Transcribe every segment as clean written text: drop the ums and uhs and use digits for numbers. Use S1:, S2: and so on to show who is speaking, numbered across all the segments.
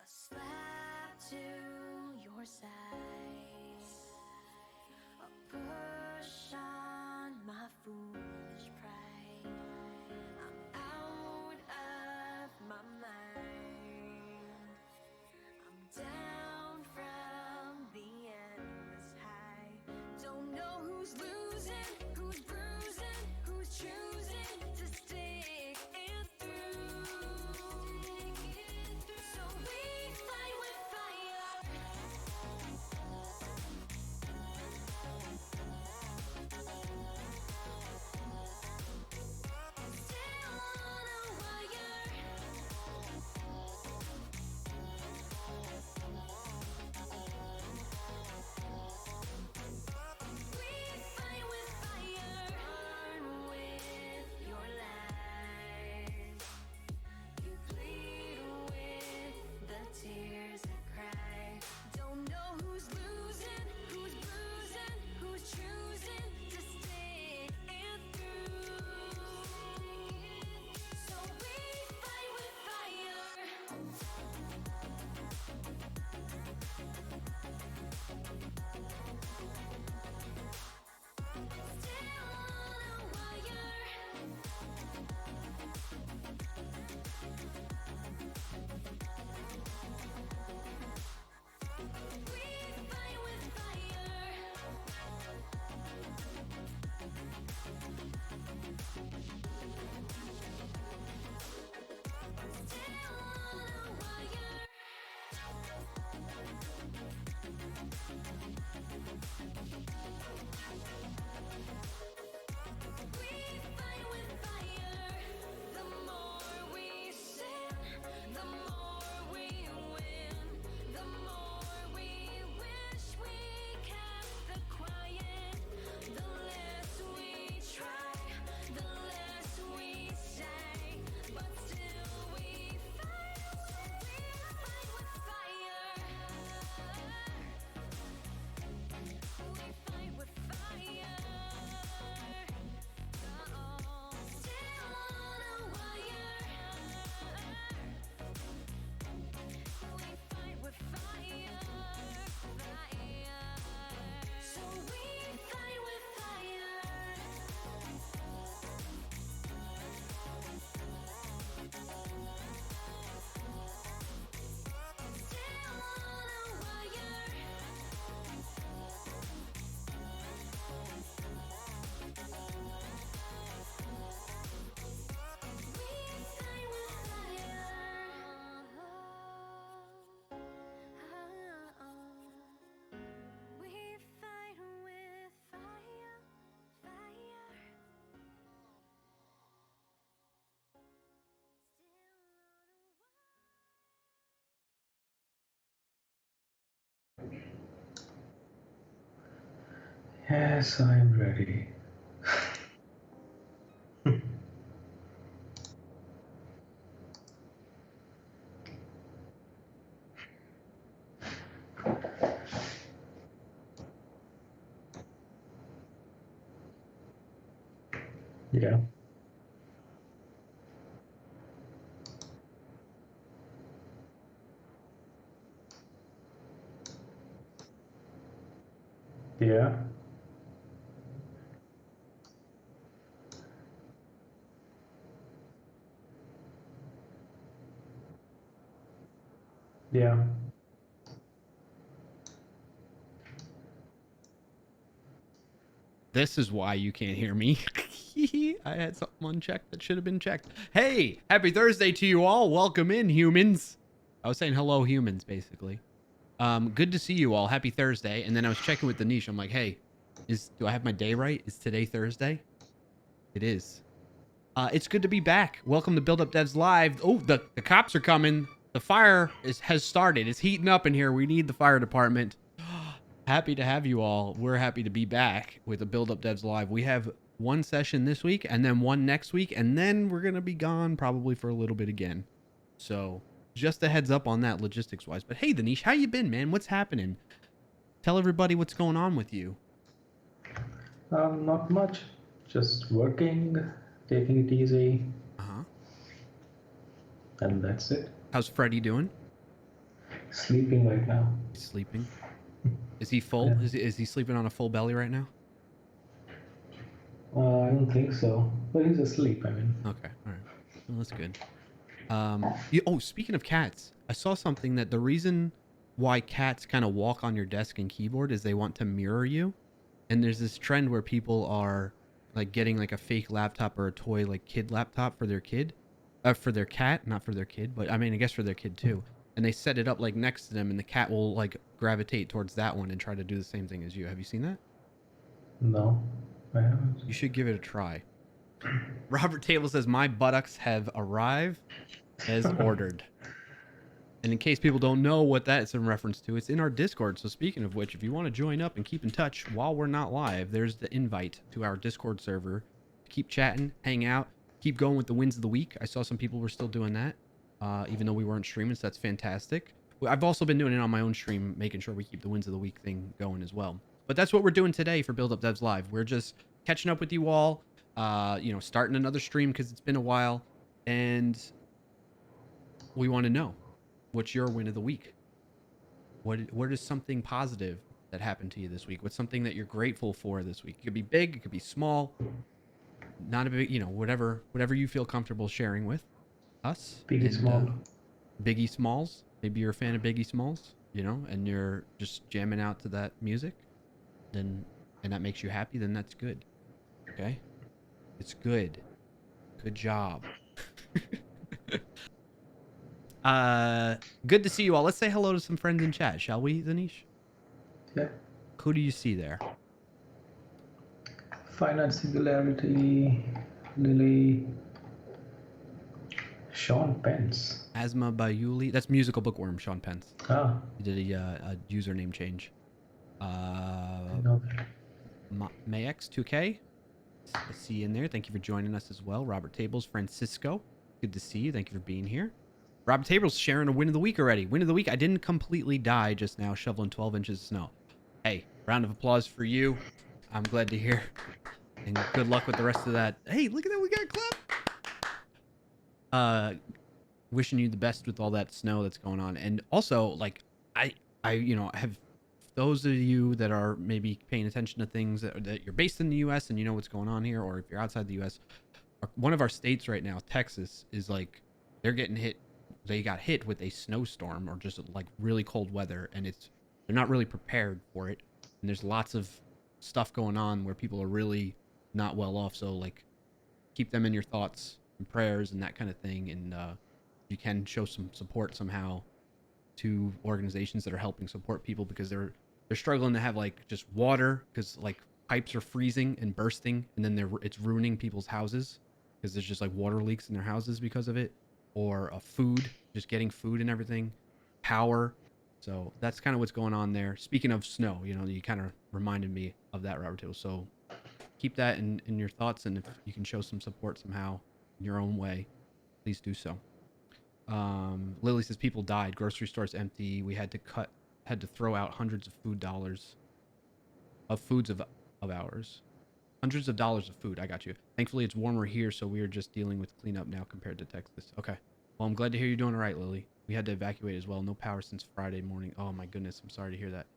S1: Slap to your side, a push on my foolish pride. I'm out of my mind. I'm down from the endless high. Don't know who's losing, who's bruising, who's choosing to stick it through. So we fight with fire.
S2: Yes, I'm ready. Yeah, yeah, yeah.
S3: This is why you can't hear me. I had something unchecked that should have been checked. Hey, happy Thursday to you all. Welcome in, humans. I was saying hello, humans, basically. Good to see you all. Happy Thursday. And then I was checking with the niche. I'm like, hey, do I have my day right? Is today Thursday? It is. It's good to be back. Welcome to Build Up Devs Live. Oh, the cops are coming. The fire has started. It's heating up in here. We need the fire department. Happy to have you all. We're happy to be back with the Build Up Devs Live. We have one session this week and then one next week, and then we're gonna be gone probably for a little bit again. So just a heads up on that logistics wise. But hey, Danish, how you been, man? What's happening? Tell everybody what's going on with you.
S2: Not much. Just working, taking it easy,
S3: Uh-huh.
S2: and that's it.
S3: How's Freddie doing?
S2: Sleeping right now.
S3: He's sleeping. Is he full?
S2: Yeah.
S3: Is he sleeping on a full belly right now?
S2: I don't think so, but he's asleep. I mean,
S3: Okay, all right. Well, that's good. Speaking of cats, I saw something that the reason why cats kind of walk on your desk and keyboard is they want to mirror you. And there's this trend where people are like getting like a fake laptop or a toy like kid laptop for their kid, for their cat, not for their kid, but I mean, I guess for their kid too. And they set it up like next to them, and the cat will like gravitate towards that one and try to do the same thing as you. Have you seen that?
S2: no, I haven't.
S3: You should give it a try. Robert Table says my buttocks have arrived as ordered. And in case people don't know what that's in reference to, it's in our Discord. So speaking of which, if you want to join up and keep in touch while we're not live, there's the invite to our Discord server. Keep chatting, hang out, keep going with the wins of the week. I saw some people were still doing that, even though we weren't streaming, so that's fantastic. I've also been doing it on my own stream, making sure we keep the wins of the week thing going as well. But that's what we're doing today for Build Up Devs Live. We're just catching up with you all, starting another stream because it's been a while, and we want to know, what's your win of the week? What is something positive that happened to you this week? What's something that you're grateful for this week? It could be big, it could be small, not a big, whatever you feel comfortable sharing with us.
S2: Big
S3: And
S2: small.
S3: Biggie Smalls. Maybe you're a fan of Biggie Smalls, and you're just jamming out to that music, and that makes you happy, then that's good. Okay? It's good. Good job. Good to see you all. Let's say hello to some friends in chat, shall we, Danish?
S2: Yeah.
S3: Who do you see there?
S2: Finite Singularity, Lily, Sean Pence.
S3: Asma Bayuli. That's musical bookworm, Sean Pence.
S2: Ah,
S3: He did a username change.
S2: I know that.
S3: Mayex2K. I see you in there. Thank you for joining us as well. Robert Tables, Francisco. Good to see you. Thank you for being here. Robert Tables sharing a win of the week already. Win of the week. I didn't completely die just now shoveling 12 inches of snow. Hey, round of applause for you. I'm glad to hear. And good luck with the rest of that. Hey, look at that. We got a clap. Wishing you the best with all that snow that's going on. And also, like, I have those of you that are maybe paying attention to things that you're based in the U.S. and you know what's going on here, or if you're outside the U.S., one of our states right now, Texas, is like they're getting hit. They got hit with a snowstorm or just like really cold weather, and they're not really prepared for it. And there's lots of stuff going on where people are really not well off. So like, keep them in your thoughts and prayers and that kind of thing. And you can show some support somehow to organizations that are helping support people because they're struggling to have like just water because like pipes are freezing and bursting, and then it's ruining people's houses because there's just like water leaks in their houses because of it, or food, just getting food and everything, power. So that's kind of what's going on there. Speaking of snow, you kind of reminded me of that, Robert Taylor. So keep that in your thoughts, and if you can show some support somehow in your own way, please do so. Lily says people died. Grocery stores empty. We had to throw out hundreds of foods of ours. Hundreds of dollars of food. I got you. Thankfully, it's warmer here, so we are just dealing with cleanup now compared to Texas. Okay. Well, I'm glad to hear you're doing all right, Lily. We had to evacuate as well. No power since Friday morning. Oh my goodness. I'm sorry to hear that.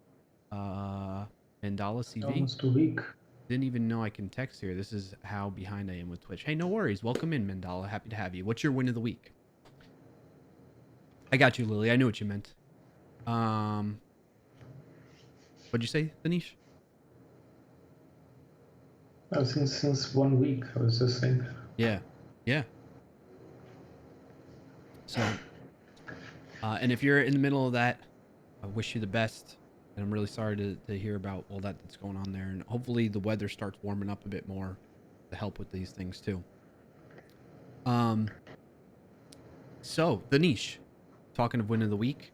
S3: Mandala CV.
S2: Almost a week.
S3: Didn't even know I can text here. This is how behind I am with Twitch. Hey, no worries. Welcome in, Mandala. Happy to have you. What's your win of the week? I got you, Lily. I knew what you meant. What'd you say, Danish?
S2: Oh, since 1 week, I was just saying.
S3: Yeah. So, and if you're in the middle of that, I wish you the best. And I'm really sorry to hear about all that's going on there. And hopefully the weather starts warming up a bit more to help with these things too. So, Danish, talking of win of the week,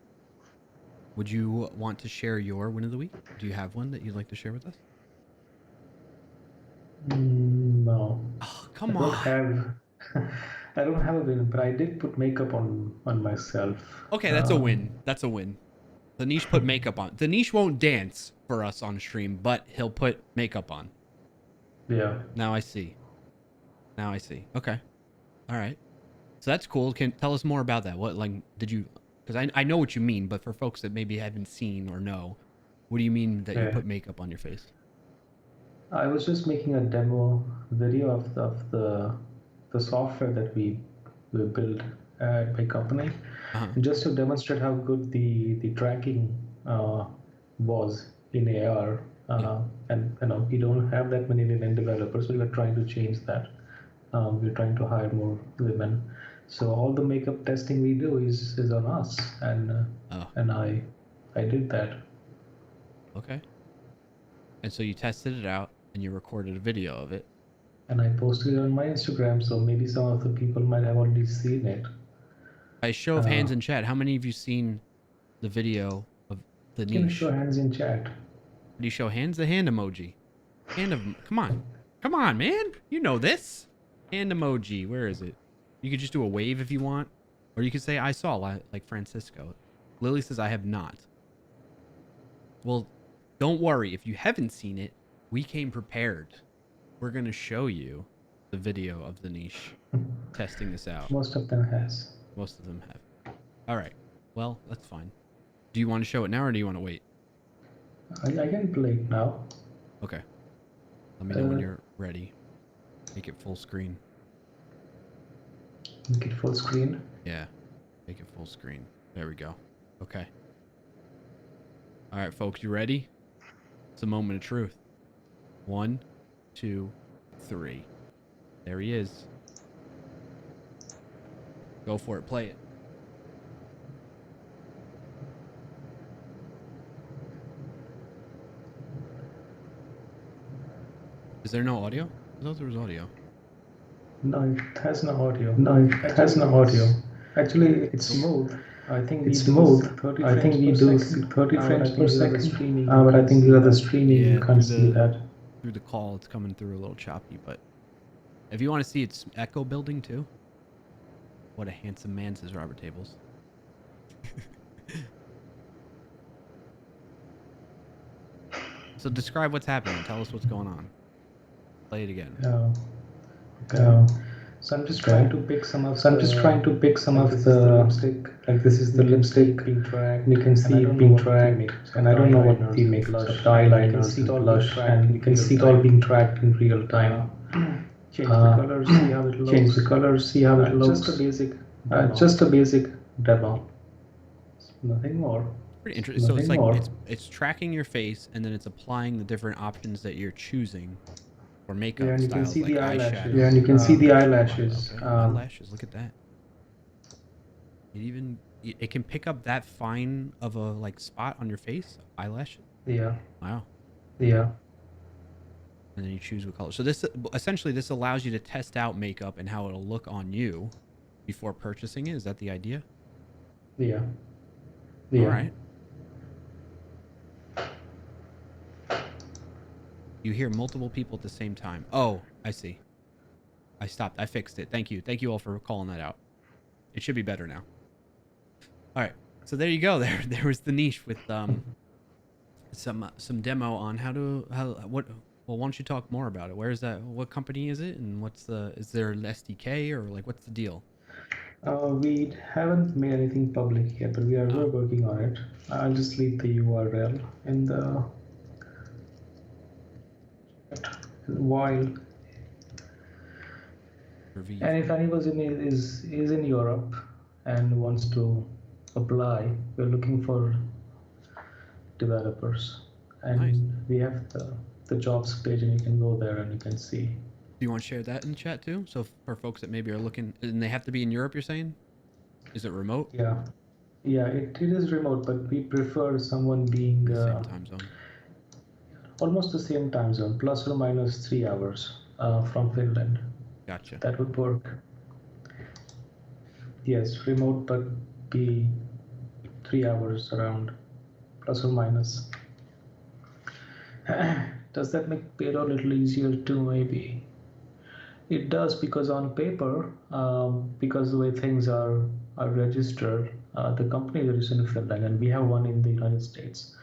S3: would you want to share your win of the week? Do you have one that you'd like to share with us?
S2: No.
S3: Oh, come on.
S2: I don't have a win, but I did put makeup on myself.
S3: Okay, that's a win. That's a win. Danish put makeup on. Danish won't dance for us on stream, but he'll put makeup on.
S2: Yeah.
S3: Now I see. Okay. All right. So that's cool. Can tell us more about that. What, like, did you, because I know what you mean, but for folks that maybe haven't seen or know, what do you mean that you put makeup on your face?
S2: I was just making a demo video of the software that we built at my company, just to demonstrate how good the tracking was in AR. And we don't have that many women developers, so we are trying to change that. We're trying to hire more women. So all the makeup testing we do is on us, and I did that.
S3: Okay. And so you tested it out and you recorded a video of it.
S2: And I posted it on my Instagram, so maybe some of the people might have already seen it.
S3: By show of hands in chat, how many of you seen the video of the niche?
S2: Can you show hands in chat?
S3: Do you show hands? The hand emoji. Come on, man. You know this. Hand emoji. Where is it? You could just do a wave if you want, or you could say I saw, like Francisco. Lily says I have not. Well, don't worry. If you haven't seen it, we came prepared. We're going to show you the video of the niche testing this out.
S2: Most of them has.
S3: Most of them have. All right. Well, that's fine. Do you want to show it now or do you want to wait?
S2: I can play it now.
S3: Okay. Let me know when you're ready. Make it full screen.
S2: Make it full screen?
S3: Yeah. Make it full screen. There we go. Okay. All right, folks, you ready? It's a moment of truth. 1, 2, 3. There he is. Go for it. Play it. Is there no audio? I thought there was audio.
S2: No, it has no audio. Actually, it's smooth. I think it's smooth. I think we do 30 frames per second. But I think you are the streaming, you can't see that.
S3: Through the call, it's coming through a little choppy, but if you want to see its echo building too. What a handsome man, says Robert Tables. So describe what's happening. Tell us what's going on. Play it again.
S2: Okay. So I'm just trying to pick some of the lipstick. Like this is the lipstick being tracked. You can see it being tracked, and I don't know what the makeup, the eyeliners, the blush, and you can see it all being tracked in real time. Change the colors, see how it looks. Just a basic demo. Nothing more.
S3: Pretty interesting. So it's like it's tracking your face, and then it's applying the different options that you're choosing for makeup
S2: and you
S3: styles,
S2: can see
S3: like
S2: the eyelashes.
S3: eyeshadow.
S2: Yeah, and you can see the eyelashes.
S3: Okay. Eyelashes. Look at that. It can pick up that fine of a like spot on your face. Eyelashes.
S2: Yeah.
S3: Wow.
S2: Yeah.
S3: And then you choose what color. So this allows you to test out makeup and how it'll look on you before purchasing it. Is that the idea?
S2: Yeah.
S3: All right. You hear multiple people at the same time. Oh, I see. I stopped. I fixed it. Thank you. Thank you all for calling that out. It should be better now. All right. So there you go. There was the niche with some demo on what. Well, why don't you talk more about it? Where is that? What company is it? And is there an SDK or like what's the deal?
S2: We haven't made anything public yet, but we're working on it. I'll just leave the URL in the while.
S3: Revive.
S2: And if anyone is in Europe and wants to apply, we're looking for developers, and
S3: Nice.
S2: we have the jobs page, and you can go there and you can see.
S3: Do you want to share that in the chat too? So for folks that maybe are looking, and they have to be in Europe, you're saying? Is it remote?
S2: Yeah, it is remote, but we prefer someone being
S3: The same time zone.
S2: almost the same time zone, plus or minus 3 hours from Finland.
S3: Gotcha.
S2: That would work. Yes, remote, but be 3 hours around, plus or minus. Does that make payroll a little easier too? Maybe. It does, because on paper, because the way things are registered, the company is registered in Finland, and we have one in the United States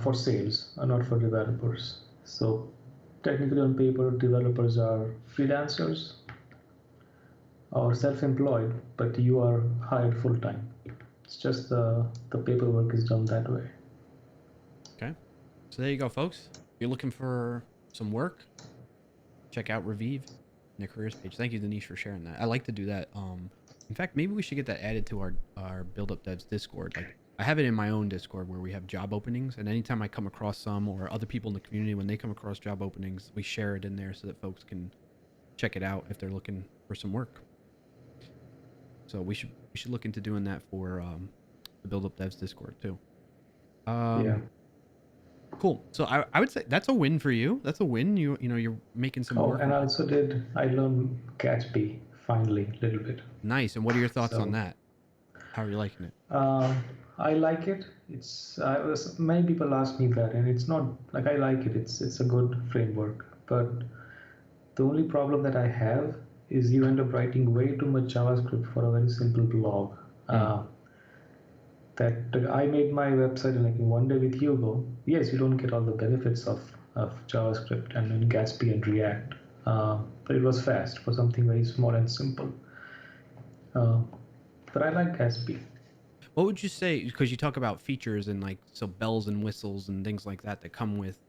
S2: for sales, not for developers. So technically, on paper, developers are freelancers or self-employed, but you are hired full-time. It's just the paperwork is done that way.
S3: Okay. So there you go, folks. If you're looking for some work, check out Revive in the careers page. Thank you, Danish, for sharing that. I like to do that. In fact, maybe we should get that added to our BuildUpDevs Discord. Like, I have it in my own Discord where we have job openings, and anytime I come across some, or other people in the community, when they come across job openings, we share it in there so that folks can check it out if they're looking for some work. So we should look into doing that for the BuildUpDevs Discord too.
S2: Yeah.
S3: Cool. So I would say that's a win for you. That's a win. You know you're making some work.
S2: And I learned Gatsby finally a little bit.
S3: Nice. And what are your thoughts on that? How are you liking it?
S2: I like it. Many people ask me that, and it's not like I like it. It's a good framework, but the only problem that I have is you end up writing way too much JavaScript for a very simple blog. That I made my website in like one day with Hugo. Yes, you don't get all the benefits of JavaScript and Gatsby and React, but it was fast for something very small and simple. But I like Gatsby.
S3: What would you say? Because you talk about features and like bells and whistles and things like that come with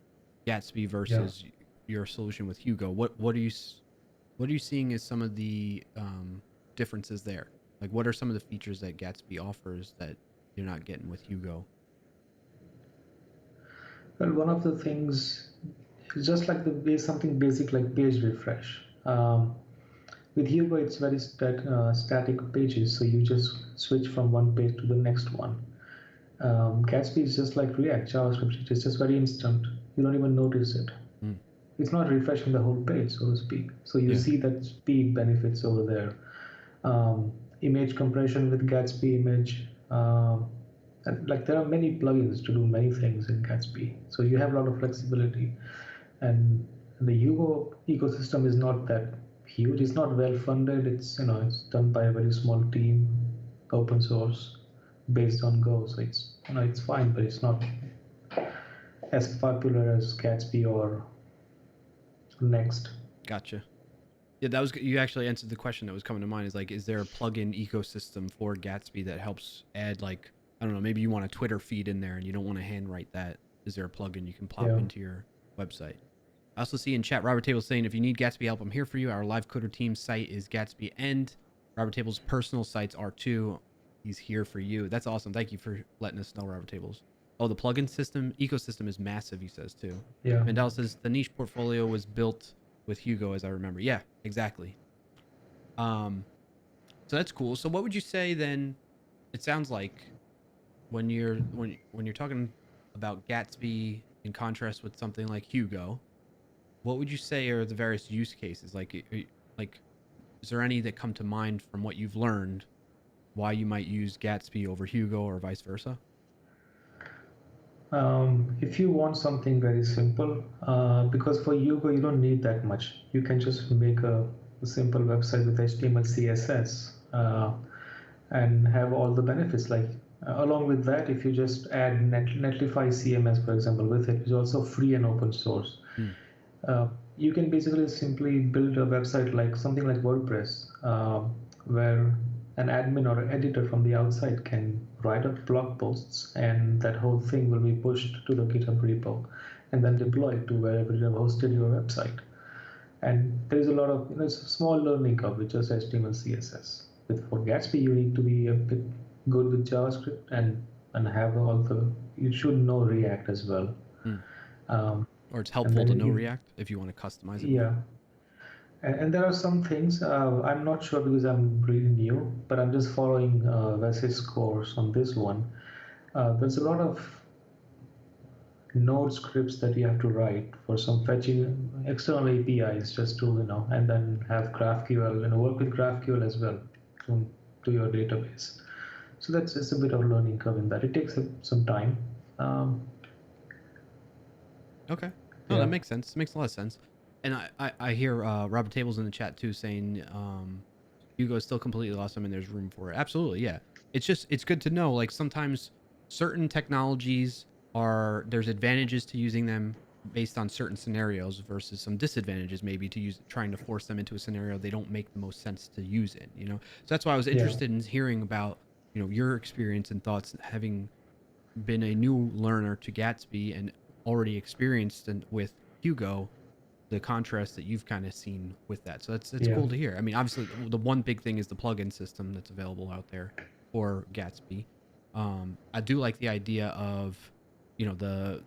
S3: Gatsby versus your solution with Hugo. What are you seeing as some of the differences there? Like, what are some of the features that Gatsby offers that you're not getting with Hugo?
S2: Well, one of the things is just like something basic like page refresh. With Hugo, it's very static pages, so you just switch from one page to the next one. Gatsby is just like React, JavaScript. It's just very instant. You don't even notice it. It's not refreshing the whole page, so to speak. So you see that speed benefits over there. Image compression with Gatsby image. And like there are many plugins to do many things in Gatsby, so you have a lot of flexibility. And the Hugo ecosystem is not that huge. It's not well funded. It's done by a very small team, open source, based on Go. So it's fine, but it's not as popular as Gatsby or Next.
S3: Gotcha. Yeah, you actually answered the question that was coming to mind. Is like, is there a plugin ecosystem for Gatsby that helps add, like, I don't know, maybe you want a Twitter feed in there and you don't want to handwrite that. Is there a plugin you can plop into your website? I also see in chat Robert Table saying, if you need Gatsby help, I'm here for you. Our live coder team site is Gatsby, and Robert Table's personal sites are too. He's here for you. That's awesome. Thank you for letting us know, Robert Tables. Oh, the plugin ecosystem is massive, he says too.
S2: Yeah.
S3: Mandel says the niche portfolio was built with Hugo, as I remember. Yeah, exactly. So that's cool. So what would you say then? It sounds like when you're talking about Gatsby in contrast with something like Hugo, what would you say are the various use cases? Like, is there any that come to mind from what you've learned why you might use Gatsby over Hugo or vice versa?
S2: If you want something very simple, because for Hugo you don't need that much. You can just make a simple website with HTML, CSS, and have all the benefits. Like along with that, if you just add Netlify CMS, for example, with it, which is also free and open source, uh, you can basically simply build a website like something like WordPress, where an admin or an editor from the outside can write up blog posts, and that whole thing will be pushed to the GitHub repo and then deployed to wherever you have hosted your website. And there is a lot of, it's a small learning curve with just HTML, CSS. With for Gatsby, you need to be a bit good with JavaScript and have all the, you should know React as well.
S3: Or it's
S2: And
S3: helpful
S2: then
S3: to know
S2: you,
S3: React if you want to customize it more.
S2: yeah. And there are some things I'm not sure because I'm really new, but I'm just following Ves's course on this one. There's a lot of node scripts that you have to write for some fetching external APIs just to, and then have GraphQL, work with GraphQL as well to your database. So that's just a bit of a learning curve in that. It takes some time. Um,
S3: Okay. No,
S2: yeah.
S3: that makes sense. It makes a lot of sense. And I hear Robert Tables in the chat too saying Hugo is still completely awesome and there's room for it. Absolutely, yeah. It's good to know. Like sometimes certain technologies there's advantages to using them based on certain scenarios versus some disadvantages maybe to trying to force them into a scenario they don't make the most sense to use it, So that's why I was interested in hearing about, your experience and thoughts having been a new learner to Gatsby and already experienced with Hugo, the contrast that you've kind of seen with that. So that's
S2: Yeah.
S3: cool to hear. I mean, obviously, the one big thing is the plugin system that's available out there for Gatsby. I do like the idea of, the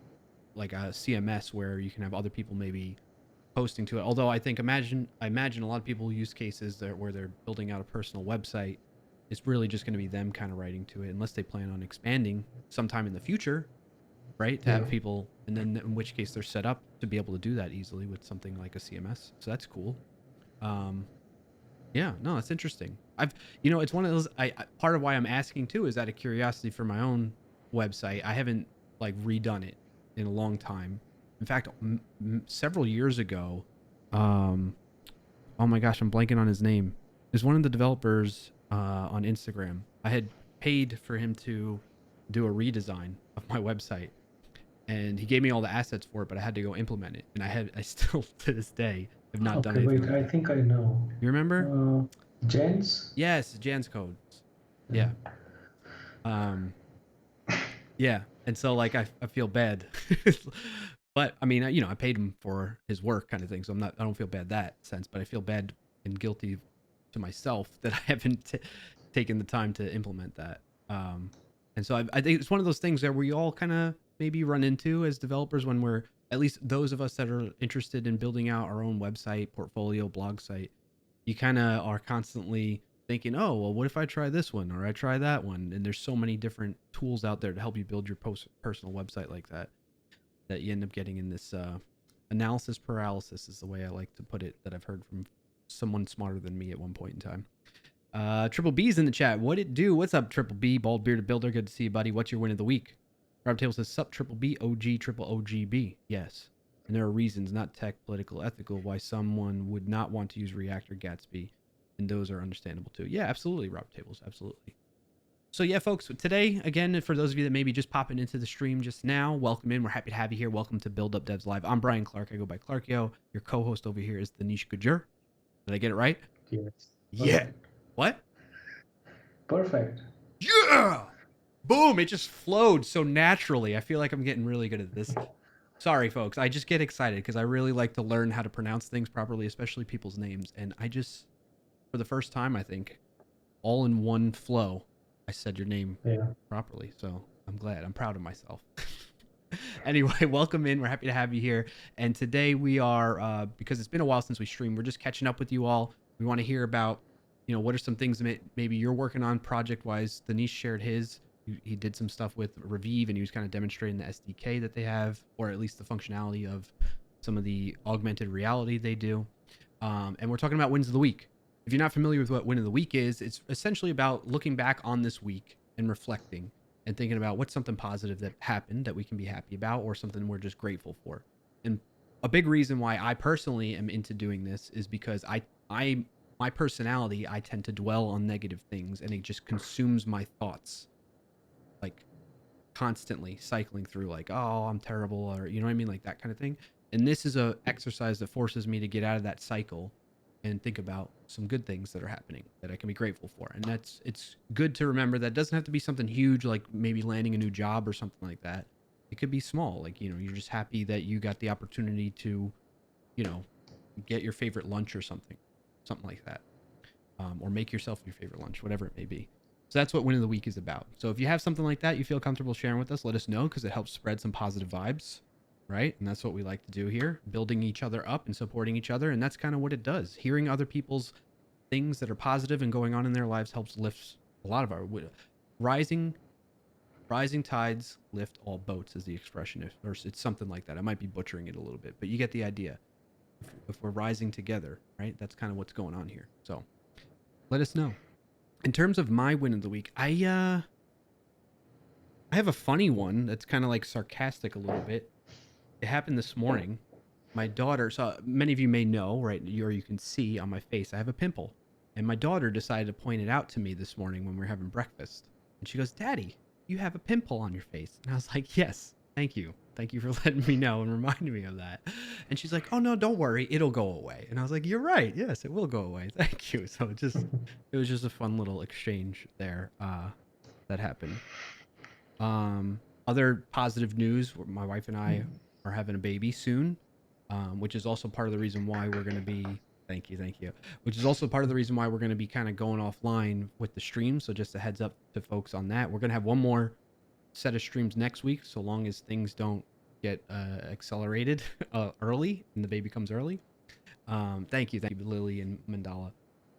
S3: like a CMS where you can have other people maybe posting to it. Although I imagine a lot of people use cases where they're building out a personal website. It's really just going to be them kind of writing to it, unless they plan on expanding sometime in the future, right? To
S2: Yeah.
S3: have people, and then in which case they're set up to be able to do that easily with something like a CMS. So that's cool. Yeah, no, that's interesting. It's one of those. Part of why I'm asking too is out of curiosity for my own website. I haven't like redone it in a long time. In fact, several years ago, oh my gosh, I'm blanking on his name. Is one of the developers on Instagram. I had paid for him to do a redesign of my website, and he gave me all the assets for it, but I had to go implement it, and I still to this day have not done
S2: Okay,
S3: anything
S2: wait,
S3: with
S2: I
S3: it.
S2: think I know.
S3: You remember?
S2: Jens?
S3: Yes, Jan's codes. Yeah. Yeah, and so like I feel bad, but I mean I paid him for his work kind of thing, so I don't feel bad that sense, but I feel bad and guilty to myself that I haven't taken the time to implement that. And so I think it's one of those things that we all kind of maybe run into as developers when we're, at least those of us that are interested in building out our own website, portfolio, blog site, you kind of are constantly thinking, oh, well, what if I try this one or I try that one? And there's so many different tools out there to help you build your personal website like that you end up getting in this analysis paralysis is the way I like to put it, that I've heard from someone smarter than me at one point in time. Triple B's in the chat. What it do? What's up, Triple B? Bald bearded builder. Good to see you, buddy. What's your win of the week? Rob Table says, sup, Triple B, OG, triple OGB. Yes. And there are reasons, not tech, political, ethical, why someone would not want to use React or Gatsby. And those are understandable too. Yeah, absolutely, Rob Tables. Absolutely. So yeah, folks, today, again, for those of you that may be just popping into the stream just now, welcome in. We're happy to have you here. Welcome to Build Up Devs Live. I'm Brian Clark. I go by Clarkio. Your co-host over here is Danish Gujur. Did I get it right?
S2: Yes.
S3: Yeah.
S2: Perfect.
S3: What?
S2: Perfect.
S3: Yeah. Boom. It just flowed so naturally. I feel like I'm getting really good at this. Sorry, folks. I just get excited because I really like to learn how to pronounce things properly, especially people's names. And I just, for the first time, I think, all in one flow, I said your name properly. So I'm glad. I'm proud of myself. Anyway, welcome in. We're happy to have you here. And today we are, because it's been a while since we streamed, we're just catching up with you all. We want to hear about, what are some things that maybe you're working on project-wise. Danish shared his. He did some stuff with Revive, and he was kind of demonstrating the SDK that they have, or at least the functionality of some of the augmented reality they do. And we're talking about wins of the week. If you're not familiar with what win of the week is, it's essentially about looking back on this week and reflecting and thinking about what's something positive that happened that we can be happy about, or something we're just grateful for. And a big reason why I personally am into doing this is because my personality, I tend to dwell on negative things, and it just consumes my thoughts, like constantly cycling through, like, oh, I'm terrible, or you know what I mean, like that kind of thing. And this is a exercise that forces me to get out of that cycle and think about some good things that are happening that I can be grateful for. And it's good to remember that it doesn't have to be something huge, like maybe landing a new job or something like that. It could be small, like, you know, you're just happy that you got the opportunity to, you know, get your favorite lunch or something like that, or make yourself your favorite lunch, whatever it may be. So that's what Win of the Week is about. So if you have something like that you feel comfortable sharing with us, let us know, because it helps spread some positive vibes, right? And that's what we like to do here, building each other up and supporting each other. And that's kind of what it does. Hearing other people's things that are positive and going on in their lives helps lift a lot of our rising tides lift all boats, is the expression, or it's something like that. I might be butchering it a little bit, but you get the idea. If we're rising together, right? That's kind of what's going on here. So let us know. In terms of my win of the week, I have a funny one that's kind of like sarcastic a little bit. It happened this morning. My daughter, so many of you may know, right, or you can see on my face, I have a pimple. And my daughter decided to point it out to me this morning when we were having breakfast. And she goes, "Daddy, you have a pimple on your face." And I was like, "Yes, thank you. Thank you for letting me know and reminding me of that." And she's like, "Oh no, don't worry, it'll go away." And I was like, "You're right. Yes, it will go away. Thank you." So it was just a fun little exchange there that happened. Other positive news, my wife and I are having a baby soon, which is also part of the reason why we're going to be, thank you, which is also part of the reason why we're going to be kind of going offline with the stream. So just a heads up to folks on that. We're going to have one more set of streams next week, so long as things don't get accelerated early and the baby comes early. Thank you, Lily and Mandala.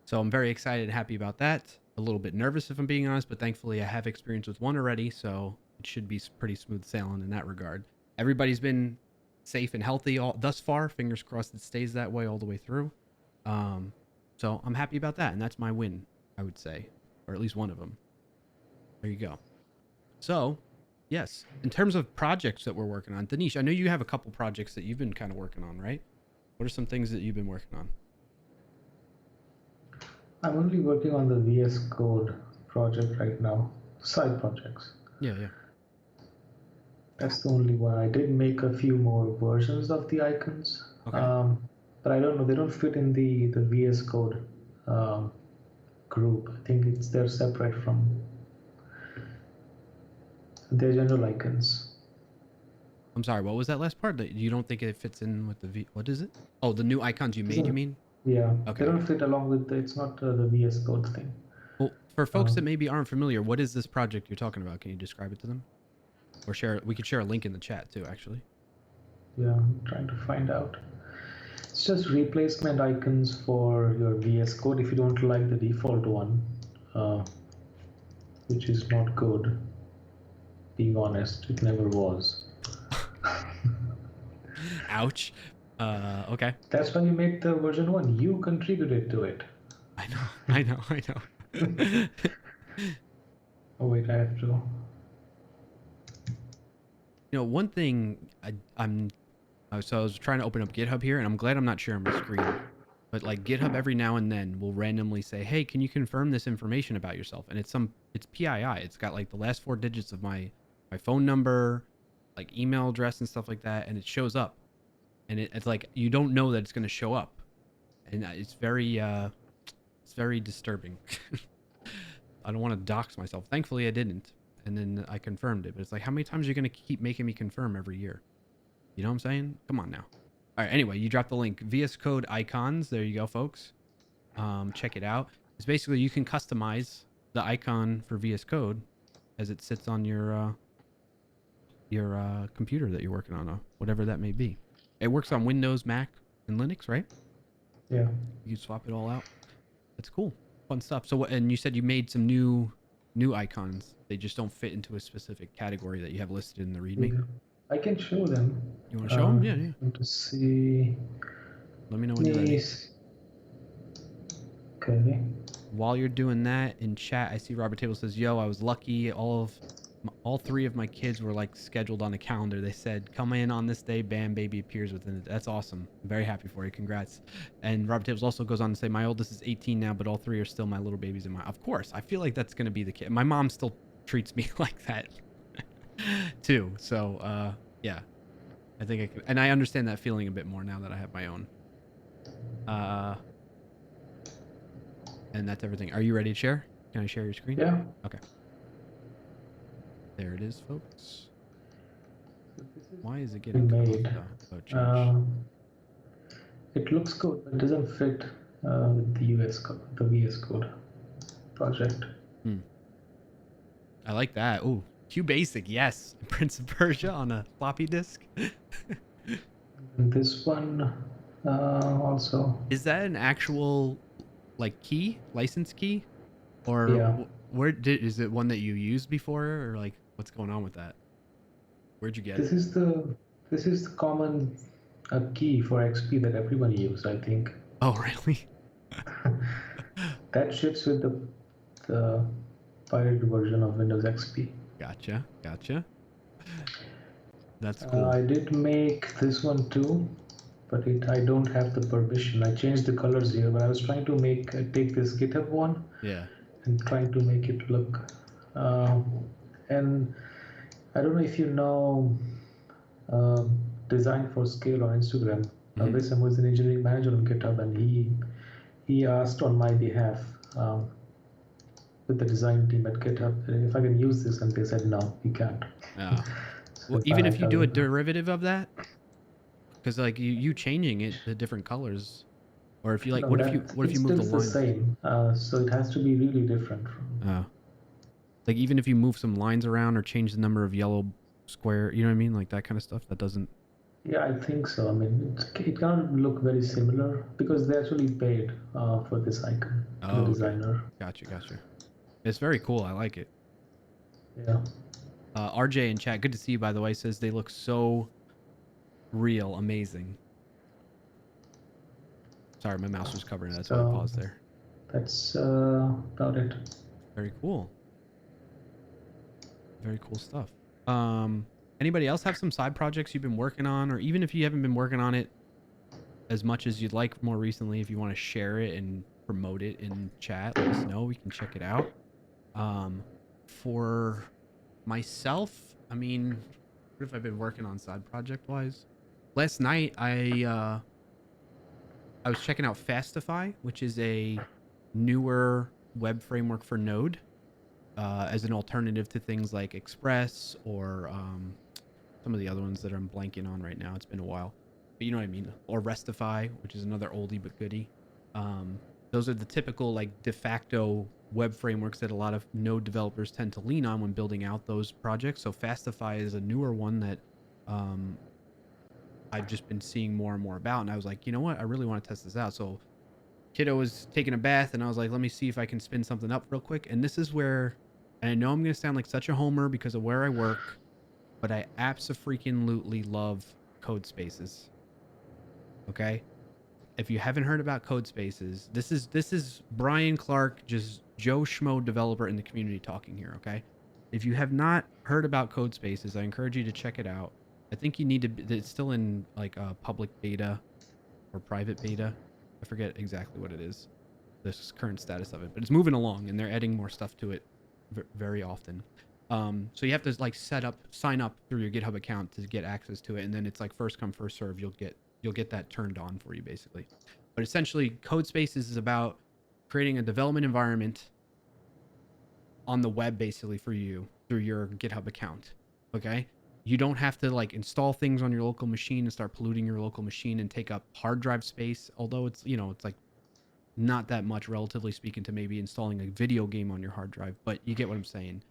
S3: So I'm very excited and happy about that. A little bit nervous, if I'm being honest, but thankfully I have experience with one already, so it should be pretty smooth sailing in that regard. Everybody's been safe and healthy thus far. Fingers crossed it stays that way all the way through. So I'm happy about that, and that's my win, I would say, or at least one of them. There you go. So, yes, in terms of projects that we're working on, Danish, I know you have a couple projects that you've been kind of working on, right? What are some things that you've been working on?
S2: I'm only working on the VS Code project right now. Side projects.
S3: Yeah.
S2: That's the only one. I did make a few more versions of the icons.
S3: Okay.
S2: But I don't know. They don't fit in the VS Code group. I think they're separate from their general icons.
S3: I'm sorry, what was that last part? That you don't think it fits in with the what is it? Oh, the new icons you made, you mean?
S2: Yeah.
S3: Okay.
S2: They don't fit along with it's not the VS Code thing.
S3: Well, for folks that maybe aren't familiar, what is this project you're talking about? Can you describe it to them? Or we could share a link in the chat too, actually.
S2: Yeah, I'm trying to find out. It's just replacement icons for your VS Code if you don't like the default one, which is not good. Being honest, it never was.
S3: Ouch. Okay.
S2: That's why you made the version 1. You contributed to it.
S3: I know.
S2: Oh wait, I have to.
S3: You know, one thing so I was trying to open up GitHub here, and I'm glad I'm not sharing my screen. But like GitHub every now and then will randomly say, "Hey, can you confirm this information about yourself?" And it's PII. It's got like the last 4 digits of my phone number, like email address and stuff like that, and it shows up. And it's like you don't know that it's going to show up, and it's very disturbing. I don't want to dox myself. Thankfully, I didn't, and then I confirmed it. But it's like, how many times are you going to keep making me confirm every year? You know what I'm saying? Come on now. All right. Anyway, you dropped the link. VS Code icons. There you go, folks. Check it out. It's basically you can customize the icon for VS Code as it sits on your computer that you're working on, whatever that may be. It works on Windows, Mac, and Linux, right?
S2: Yeah.
S3: You can swap it all out. That's cool. Fun stuff. So, and you said you made some new icons. They just don't fit into a specific category that you have listed in the README.
S2: Yeah. I can show them.
S3: You want to show them? Yeah.
S2: Want to see.
S3: Let me know when you're ready.
S2: Okay.
S3: While you're doing that in chat, I see Robert Table says, "Yo, I was lucky. All of All three of my kids were like scheduled on a calendar. They said, come in on this day, bam, baby appears within it. That's awesome. I'm very happy for you. Congrats. And Robert Tables also goes on to say, my oldest is 18 now, but all three are still my little babies in my, of course, I feel like that's going to be the kid. My mom still treats me like that too. So, yeah, I think I can, and I understand that feeling a bit more now that I have my own. And that's everything. Are you ready to share? Can I share your screen?
S2: Yeah.
S3: Okay. There it is, folks. Why is it getting
S2: made.
S3: change?
S2: It looks good, but it doesn't fit with the VS Code project.
S3: I like that. Ooh, QBasic, yes. Prince of Persia on a floppy disk.
S2: And this one also.
S3: Is that an actual like key, license key, or
S2: Yeah.
S3: is it one that you used before, or like what's going on with that? Where'd you get
S2: This
S3: it?
S2: is the common key for XP that everybody uses, I think.
S3: Oh, really?
S2: That ships with the pirated version of Windows XP.
S3: Gotcha. That's cool.
S2: I did make this one too, but I don't have the permission. I changed the colors here, but I was trying to take this GitHub one,
S3: yeah,
S2: and trying to make it look. And I don't know if you know Design for Scale on Instagram. Abhisam was an engineering manager on GitHub, and he asked on my behalf with the design team at GitHub if I can use this, and they said no, you can't.
S3: yeah. Well, even if you do a derivative of that, because like you changing it to different colors, or if you like, what if you move the lines?
S2: It's the same, so it has to be really different.
S3: Like even if you move some lines around or change the number of yellow square, you know what I mean, like that kind of stuff. That doesn't.
S2: Yeah, I think so. I mean, it can't look very similar because they actually paid for this icon. The designer.
S3: Gotcha. It's very cool. I like it.
S2: Yeah.
S3: RJ in chat, good to see you, by the way, says they look so real, amazing. Sorry, my mouse was covering it. That's why I paused there.
S2: That's about it.
S3: Very cool. Very cool stuff. Anybody else have some side projects you've been working on, or even if you haven't been working on it as much as you'd like more recently, if you want to share it and promote it in chat, let us know. We can check it out. For myself, I mean, what have I been working on side project wise? Last night I was checking out Fastify, which is a newer web framework for Node, as an alternative to things like Express or some of the other ones that I'm blanking on right now. It's been a while, but you know what I mean. Or Restify, which is another oldie but goodie. Those are the typical like de facto web frameworks that a lot of Node developers tend to lean on when building out those projects. So Fastify is a newer one that I've just been seeing more and more about, and I was like, you know what, I really want to test this out. So kiddo was taking a bath, and I was like, let me see if I can spin something up real quick. And this is where, and I know I'm gonna sound like such a homer because of where I work, but I abso-freaking-lutely love code spaces. Okay, if you haven't heard about code spaces, this is Brian Clark, just Joe Schmo developer in the community talking here. Okay, if you have not heard about code spaces, I encourage you to check it out. I think you need to, it's still in like a public beta or private beta. I forget exactly what it is, this current status of it, but it's moving along and they're adding more stuff to it very often. So you have to like sign up through your GitHub account to get access to it. And then it's like first come, first serve. You'll get that turned on for you basically. But essentially code spaces is about creating a development environment on the web basically for you through your GitHub account. Okay. You don't have to like install things on your local machine and start polluting your local machine and take up hard drive space. Although it's, you know, it's like not that much relatively speaking to maybe installing a video game on your hard drive, but you get what I'm saying.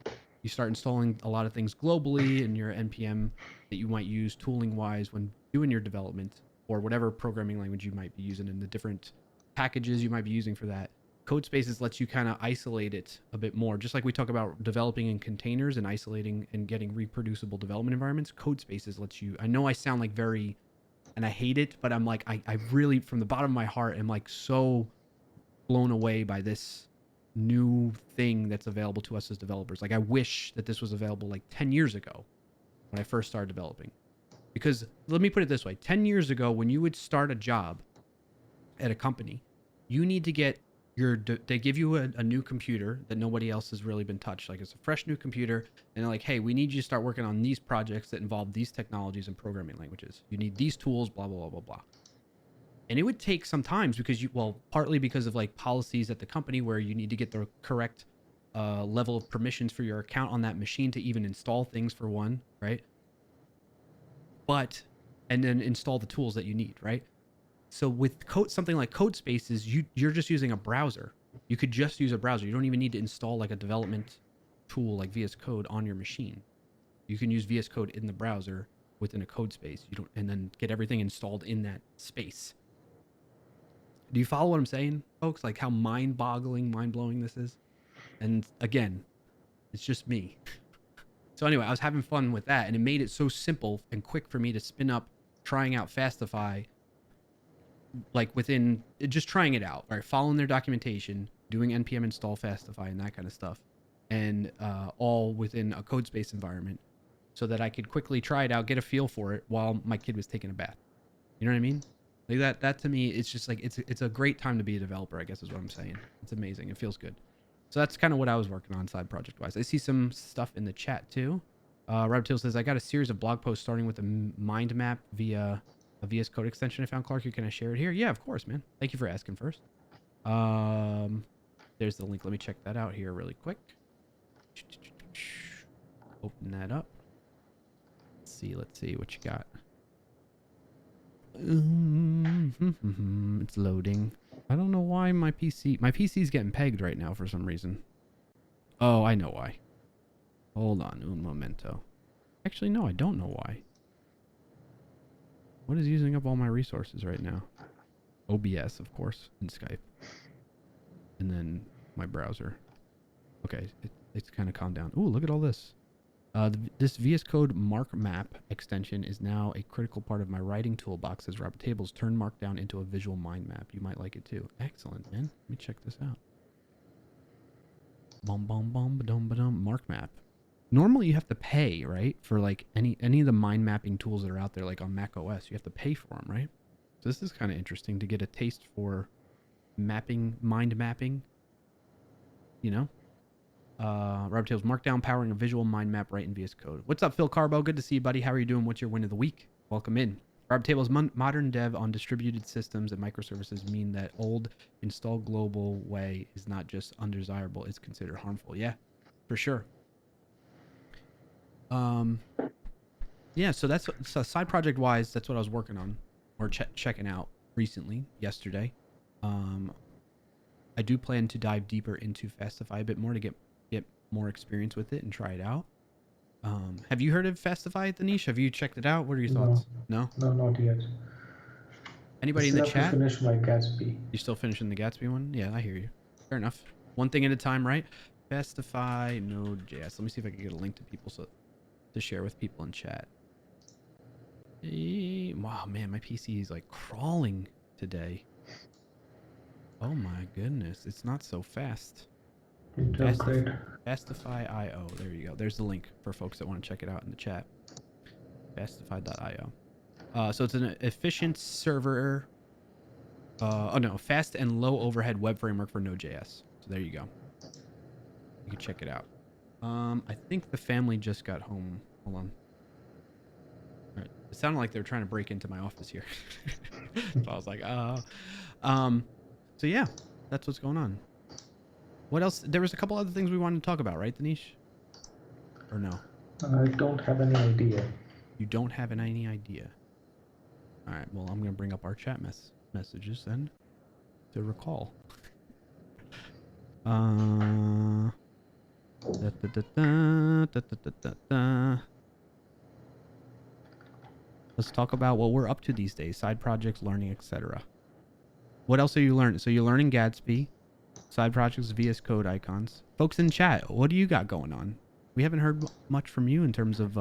S3: You start installing a lot of things globally in your NPM that you might use tooling wise when doing your development, or whatever programming language you might be using and the different packages you might be using for that. Code spaces lets you kind of isolate it a bit more. Just like we talk about developing in containers and isolating and getting reproducible development environments, code spaces lets you, I know I sound like very, and I hate it, but I'm like, I really, from the bottom of my heart, am like so blown away by this new thing that's available to us as developers. Like I wish that this was available like 10 years ago when I first started developing. Because let me put it this way, 10 years ago, when you would start a job at a company, you need to get they give you a new computer that nobody else has really been touched. Like it's a fresh new computer. And they're like, hey, we need you to start working on these projects that involve these technologies and programming languages. You need these tools, blah, blah, blah, blah, blah. And it would take some time because partly because of like policies at the company where you need to get the correct level of permissions for your account on that machine to even install things for one, right? And then install the tools that you need, right? So with something like Code Spaces, you're just using a browser. You could just use a browser. You don't even need to install like a development tool like VS Code on your machine. You can use VS Code in the browser within a code space. And then get everything installed in that space. Do you follow what I'm saying, folks? Like how mind-blowing this is? And again, it's just me. So anyway, I was having fun with that, and it made it so simple and quick for me to spin up trying out Fastify, like within just trying it out, right? Following their documentation, doing npm install Fastify and that kind of stuff, and all within a code space environment, so that I could quickly try it out, get a feel for it while my kid was taking a bath. You know what I mean? Like that to me, it's just like it's a great time to be a developer, I guess is what I'm saying. It's amazing. It feels good. So that's kind of what I was working on side project wise. I see some stuff in the chat too. Rob Till says, I got a series of blog posts starting with a mind map via a VS Code extension I found. Clark, can I share it here? Yeah, of course, man. Thank you for asking first. There's the link. Let me check that out here really quick. Open that up. Let's see what you got. It's loading. I don't know why my PC's getting pegged right now for some reason. Oh, I know why. Hold on, un momento. Actually, no, I don't know why. What is using up all my resources right now? OBS, of course, and Skype. And then my browser. Okay, it's kind of calmed down. Ooh, look at all this. This VS Code Mark Map extension is now a critical part of my writing toolbox as Robert Tables turn Markdown into a visual mind map. You might like it too. Excellent, man. Let me check this out. Mark Map. Normally you have to pay, right? For like any of the mind mapping tools that are out there, like on Mac OS, you have to pay for them, right? So this is kind of interesting to get a taste for mind mapping, you know? Robert Tails, Markdown powering a visual mind map right in VS Code. What's up, Phil Carbo? Good to see you, buddy. How are you doing? What's your win of the week? Welcome in. Robert Tables, modern dev on distributed systems and microservices mean that old install global way is not just undesirable, it's considered harmful. Yeah, for sure. Yeah, so side project wise, that's what I was working on or checking out recently, yesterday. I do plan to dive deeper into Fastify a bit more to get more experience with it and try it out. Have you heard of Fastify, Danish? Have you checked it out? What are your thoughts? No,
S2: not yet.
S3: Anybody in the chat?
S2: Finish my Gatsby.
S3: You still finishing the Gatsby one? Yeah, I hear you. Fair enough. One thing at a time, right? Fastify Node.js. Let me see if I can get a link to people to share with people in chat. Wow, man, my PC is like crawling today. Oh my goodness, it's not so fast. Fastify.io. There you go. There's the link for folks that want to check it out in the chat. Fastify.io. So it's an efficient server. Fast and low overhead web framework for Node.js. So there you go. You can check it out. I think the family just got home. Hold on. All right. It sounded like they were trying to break into my office here. So I was like, so yeah, that's what's going on. What else? There was a couple other things we wanted to talk about, right, Danish? Or no?
S2: I don't have any idea.
S3: You don't have any idea. All right. Well, I'm going to bring up our chat messages then to recall. Let's talk about what we're up to these days. Side projects, learning, etc. What else are you learning? So you're learning Gatsby, side projects, VS Code icons. Folks in chat, what do you got going on? We haven't heard much from you in terms of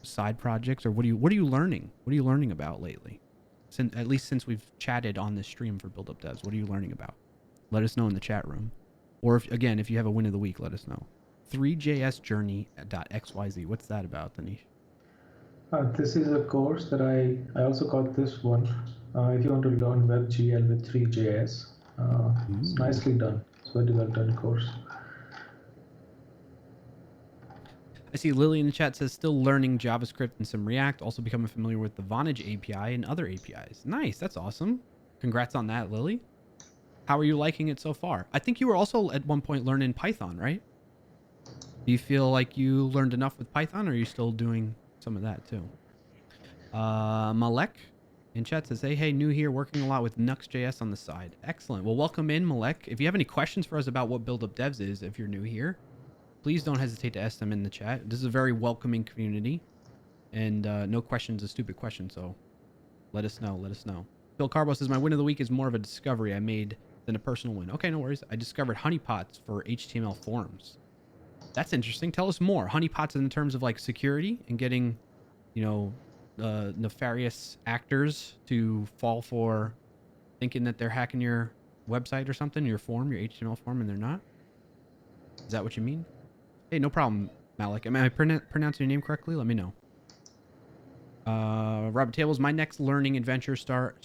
S3: side projects, or what are you learning? What are you learning about lately? At least since we've chatted on this stream for BuildUpDevs, what are you learning about? Let us know in the chat room. Or if you have a win of the week, let us know. 3jsjourney.xyz. What's that about, Danish?
S2: This is a course that I also got this one. If you want to learn WebGL with 3JS, it's nicely done. It's a very well done course.
S3: I see Lily in the chat says still learning JavaScript and some React, also becoming familiar with the Vonage API and other APIs. Nice, that's awesome. Congrats on that, Lily. How are you liking it so far? I think you were also at one point learning Python, right? Do you feel like you learned enough with Python, or are you still doing some of that too? Malek in chat says, hey, new here, working a lot with Nux.js on the side. Excellent. Well, welcome in, Malek. If you have any questions for us about what BuildUpDevs is, if you're new here, please don't hesitate to ask them in the chat. This is a very welcoming community, and no question's a stupid question, so let us know. Let us know. Phil Carbo says, my win of the week is more of a discovery I made than a personal win. Okay, no worries. I discovered honeypots for HTML forms. That's interesting. Tell us more. Honeypots in terms of like security and getting, you know, nefarious actors to fall for thinking that they're hacking your website or something, your form, your HTML form, and they're not. Is that what you mean? Hey, no problem, Malik. Am I pronouncing your name correctly? Let me know. Robert Tables, my next learning adventure starting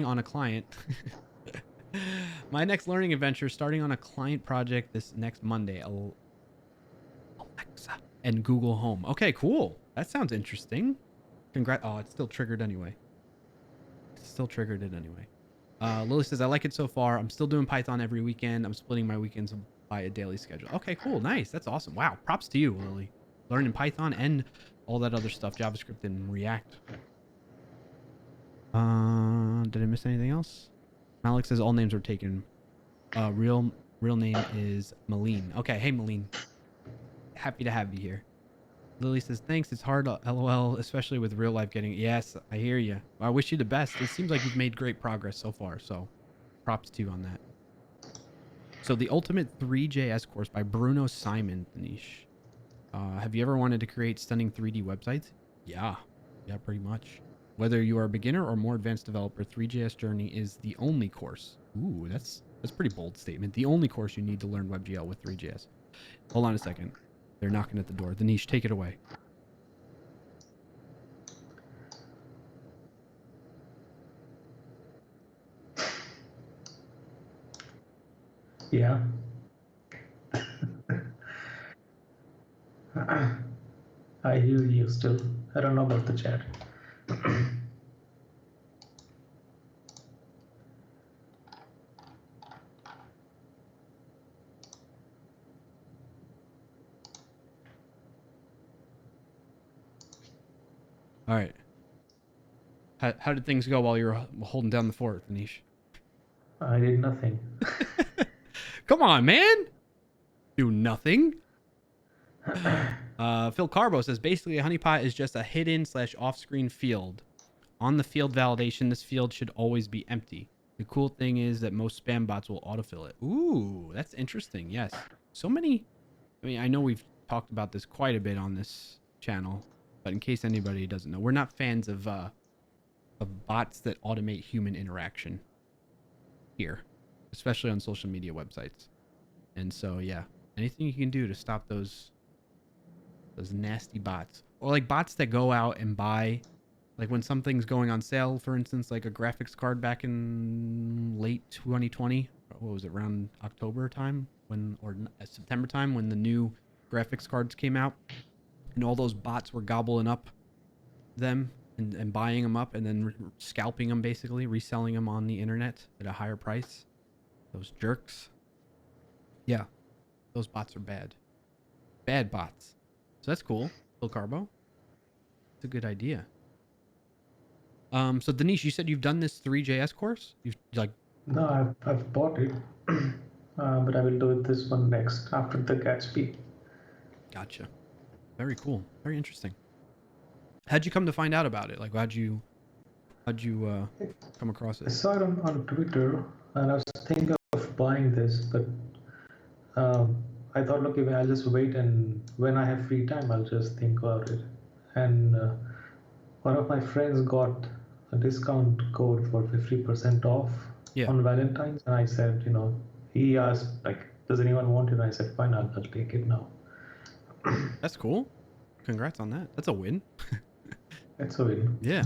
S3: on a client. My next learning adventure starting on a client project this next Monday. Alexa and Google Home. Okay, cool. That sounds interesting. Oh, it's still triggered anyway. Lily says, I like it so far. I'm still doing Python every weekend. I'm splitting my weekends by a daily schedule. Okay, cool. Nice. That's awesome. Wow. Props to you, Lily. Learning Python and all that other stuff, JavaScript and React. Did I miss anything else? Malik says all names are taken. Real name is Malene. Okay, hey Malene. Happy to have you here. Lily says, thanks. It's hard, LOL, especially with real life getting... Yes, I hear you. I wish you the best. It seems like you've made great progress so far, so props to you on that. So the Ultimate 3JS course by Bruno Simon, Danish. Have you ever wanted to create stunning 3D websites? Yeah, pretty much. Whether you are a beginner or more advanced developer, 3JS Journey is the only course. Ooh, that's a pretty bold statement. The only course you need to learn WebGL with 3JS. Hold on a second. They're knocking at the door. Danish, take it away.
S2: Yeah. I hear you still. I don't know about the chat.
S3: All right. How did things go while you were holding down the fort, Danish?
S2: I did nothing.
S3: Come on, man. Do nothing. Phil Carbo says, basically a honeypot is just a hidden / off-screen field. On the field validation, this field should always be empty. The cool thing is that most spam bots will autofill it. Ooh, that's interesting. Yes. So many. I mean, I know we've talked about this quite a bit on this channel, but in case anybody doesn't know, we're not fans of bots that automate human interaction here, especially on social media websites. And so, yeah, anything you can do to stop those nasty bots, or like bots that go out and buy, like when something's going on sale, for instance, like a graphics card back in late 2020, what was it, around October time or September time, when the new graphics cards came out, and all those bots were gobbling up them and buying them up and then scalping them, basically reselling them on the internet at a higher price. Those jerks. Yeah, those bots are bad bots. So that's cool. Phil Carbo, it's a good idea. So Danish, you said you've done this 3JS course? You've like...
S2: No, I've bought it, but I will do it this one next after the Gatsby.
S3: Gotcha. Very cool. Very interesting. How'd you come to find out about it? Like, how'd you come across it?
S2: I saw it on Twitter, and I was thinking of buying this, but I thought, look, I'll just wait, and when I have free time, I'll just think about it. And one of my friends got a discount code for 50% off
S3: Yeah.
S2: on Valentine's, and I said, he asked like, "Does anyone want it?" And I said, "Fine, I'll take it now."
S3: That's cool. Congrats on that. That's a win.
S2: It's a win.
S3: Yeah.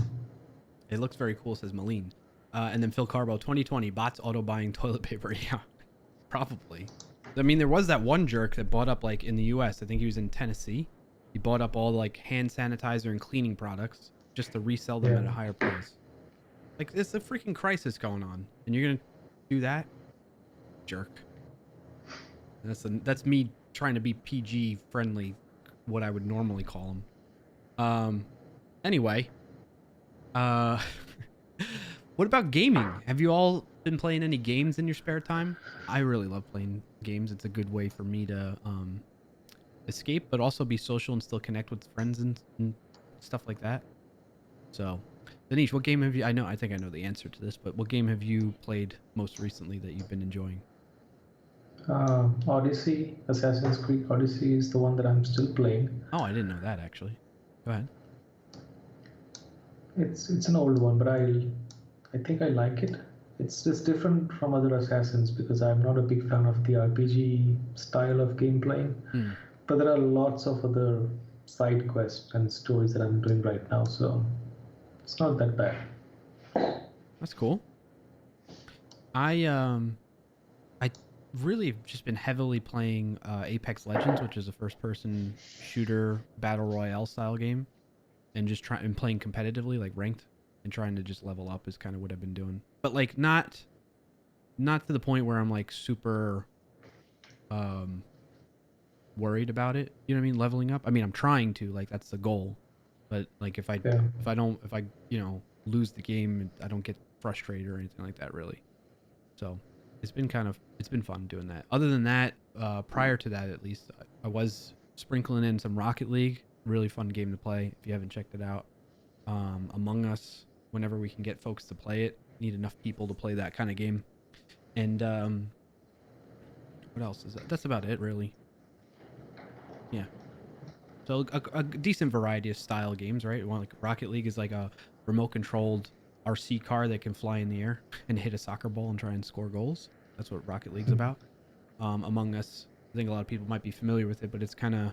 S3: It looks very cool, says Malene. And then Phil Carbo, 2020, bots auto buying toilet paper. Yeah, probably. I mean, there was that one jerk that bought up, like, in the US, I think he was in Tennessee. He bought up all, like, hand sanitizer and cleaning products just to resell them
S2: Yeah.
S3: at a higher price. Like, it's a freaking crisis going on. And you're going to do that? Jerk. That's me trying to be PG friendly, what I would normally call him. Anyway, what about gaming? Have you all been playing any games in your spare time? I really love playing games. It's a good way for me to escape, but also be social and still connect with friends and stuff like that. So, Danish, what game have you? I think I know the answer to this, but what game have you played most recently that you've been enjoying?
S2: Odyssey, Assassin's Creed Odyssey is the one that I'm still playing.
S3: Oh, I didn't know that actually. Go ahead.
S2: It's an old one, but I think I like it. It's just different from other Assassins because I'm not a big fan of the RPG style of gameplay. But there are lots of other side quests and stories that I'm doing right now, so it's not that bad.
S3: That's cool. I really have just been heavily playing Apex Legends, which is a first-person shooter battle royale style game, and just playing competitively, like ranked, and trying to just level up is kind of what I've been doing. But like not to the point where I'm like super worried about it. You know what I mean? Leveling up. I mean, I'm trying to, like, that's the goal. But like if I lose the game, I don't get frustrated or anything like that really. So it's been fun doing that. Other than that, prior to that at least, I was sprinkling in some Rocket League. Really fun game to play if you haven't checked it out. Among Us, whenever we can get folks to play it. Need enough people to play that kind of game. And what else is that? That's about it really. Yeah. So a decent variety of style games, right? Like Rocket League is like a remote controlled RC car that can fly in the air and hit a soccer ball and try and score goals. That's what Rocket League's about. Among Us, I think a lot of people might be familiar with it, but it's kind of,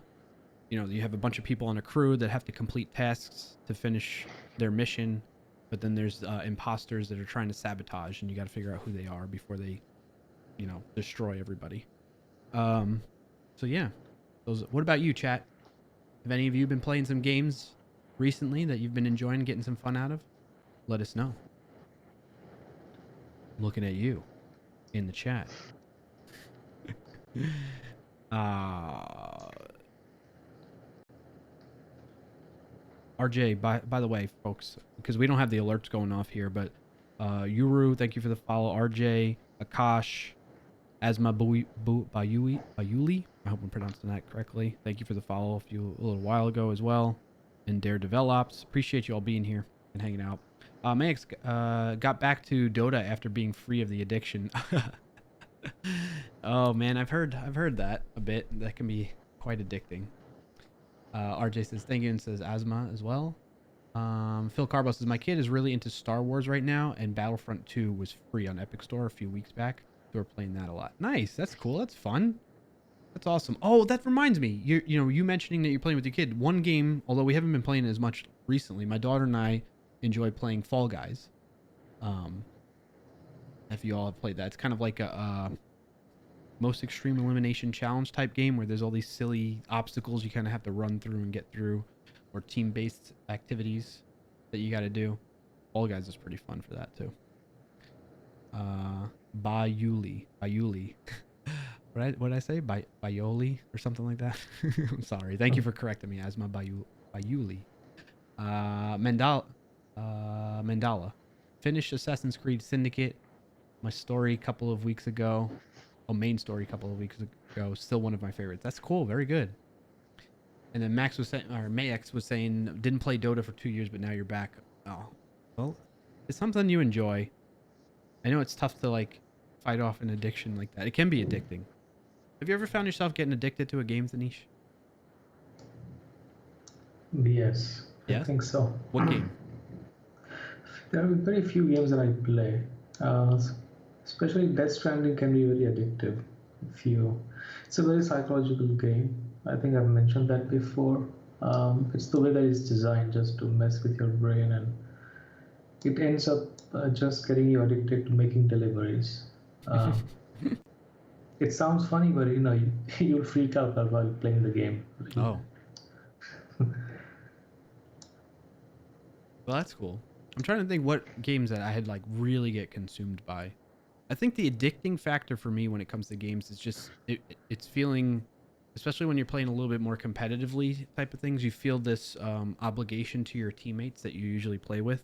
S3: you have a bunch of people on a crew that have to complete tasks to finish their mission, but then there's imposters that are trying to sabotage, and you got to figure out who they are before they, destroy everybody. So yeah, what about you, chat? Have any of you been playing some games recently that you've been enjoying, getting some fun out of? Let us know. Looking at you in the chat. RJ, by the way, folks, because we don't have the alerts going off here, but Yuru, thank you for the follow. RJ, Akash, Asma Bayuli, I hope I'm pronouncing that correctly. Thank you for the follow a little while ago as well. And Dare Develops, appreciate you all being here and hanging out. Max got back to Dota after being free of the addiction. Oh man, I've heard that a bit. That can be quite addicting. RJ says thank you and says Asma as well. Phil Carbo says my kid is really into Star Wars right now, and Battlefront 2 was free on Epic Store a few weeks back. So we're playing that a lot. Nice, that's cool. That's fun. That's awesome. Oh, that reminds me. You mentioning that you're playing with your kid. One game, although we haven't been playing it as much recently, my daughter and I enjoy playing Fall Guys. If you all have played that, it's kind of like a most extreme elimination challenge type game where there's all these silly obstacles you kind of have to run through and get through, or team-based activities that you got to do. Fall Guys is pretty fun for that too. Bayuli. What did I say? Bayoli or something like that? I'm sorry. Thank you for correcting me, Asma. Bayuli. Mandala. Finished Assassin's Creed Syndicate. My story a couple of weeks ago. Main story a couple of weeks ago. Still one of my favorites. That's cool. Very good. And then Max was saying, or Max was saying, didn't play Dota for 2 years, but now you're back. Oh, well, it's something you enjoy. I know it's tough to like fight off an addiction like that. It can be addicting. Have you ever found yourself getting addicted to a game, Danish?
S2: Yes, I think so.
S3: What game?
S2: There are very few games that I play. Especially Death Stranding can be very addictive. If you, it's a very psychological game. I think I've mentioned that before. It's the way that it's designed just to mess with your brain, and it ends up just getting you addicted to making deliveries. Um, it sounds funny, but you'll freak out while playing the game.
S3: Oh, well, that's cool. I'm trying to think what games that I had like really get consumed by. I think the addicting factor for me when it comes to games is just it's feeling, especially when you're playing a little bit more competitively type of things. You feel this obligation to your teammates that you usually play with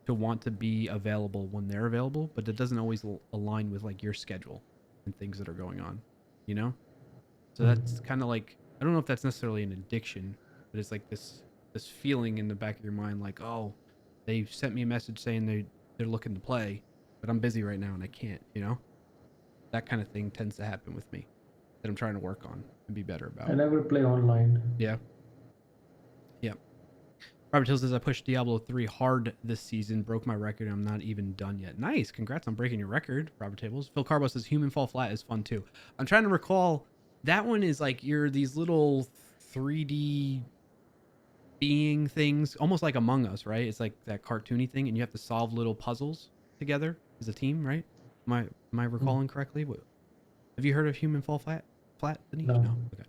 S3: to want to be available when they're available, but that doesn't always align with like your schedule and things that are going on. You know, so that's kind of like, I don't know if that's necessarily an addiction, but it's like this feeling in the back of your mind, like, oh, they sent me a message saying they're looking to play, but I'm busy right now and I can't. You know, that kind of thing tends to happen with me that I'm trying to work on and be better
S2: I
S3: about.
S2: never play online.
S3: Yeah. Yeah. Robert Hill says, I pushed Diablo 3 hard this season, broke my record, and I'm not even done yet. Nice. Congrats on breaking your record, Robert Tables. Phil Carbo says, Human Fall Flat is fun too. I'm trying to recall. That one is like you're these little 3D being things, almost like Among Us, right? It's like that cartoony thing, and you have to solve little puzzles together as a team, right? Am I recalling correctly? What, have you heard of Human Fall Flat? Denise?
S2: No.
S3: No. Okay.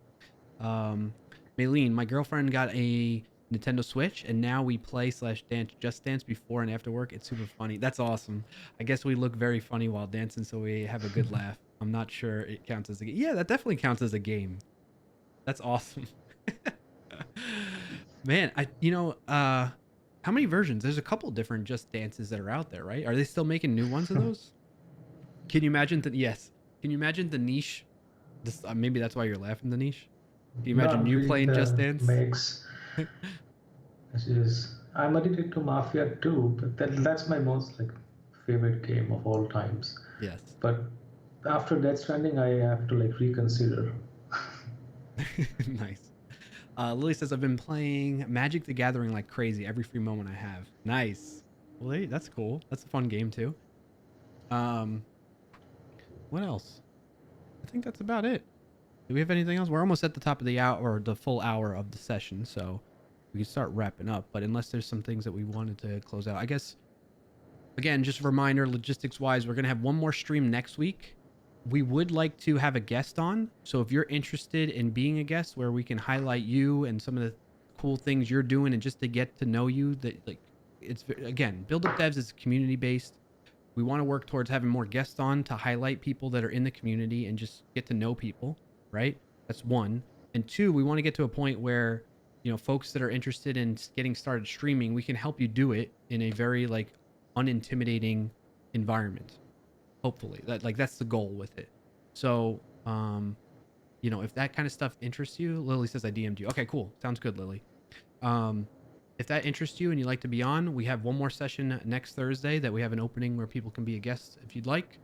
S3: Maylene, my girlfriend got a Nintendo Switch, and now we play / dance Just Dance before and after work. It's super funny. That's awesome. I guess we look very funny while dancing, so we have a good laugh. I'm not sure it counts as a game. Yeah, that definitely counts as a game. That's awesome. Man, how many versions? There's a couple different Just Dances that are out there, right? Are they still making new ones of those? Can you imagine that? Yes. Can you imagine the niche? This, maybe that's why you're laughing, the niche. Can you imagine you
S2: Read
S3: playing Just
S2: the
S3: Dance?
S2: mix. I'm addicted to Mafia too, but that's my most like favorite game of all times.
S3: Yes.
S2: But after Death Stranding, I have to like reconsider.
S3: Nice. Lily says, I've been playing Magic the Gathering like crazy every free moment I have. Nice. Well, hey, that's cool. That's a fun game too. What else? I think that's about it. Do we have anything else? We're almost at the top of the hour, or the full hour of the session, so we can start wrapping up. But unless there's some things that we wanted to close out, I guess, again, just a reminder, logistics wise, we're going to have one more stream next week. We would like to have a guest on. So if you're interested in being a guest where we can highlight you and some of the cool things you're doing and just to get to know you, that like, it's, again, Build Up Devs is community based. We want to work towards having more guests on to highlight people that are in the community and just get to know people, right? That's one. And two, we want to get to a point where, folks that are interested in getting started streaming, we can help you do it in a very like unintimidating environment. Hopefully, that's the goal with it. So, if that kind of stuff interests you, Lily says I DM'd you. Okay, cool. Sounds good, Lily. If that interests you and you'd like to be on, we have one more session next Thursday that we have an opening where people can be a guest if you'd like.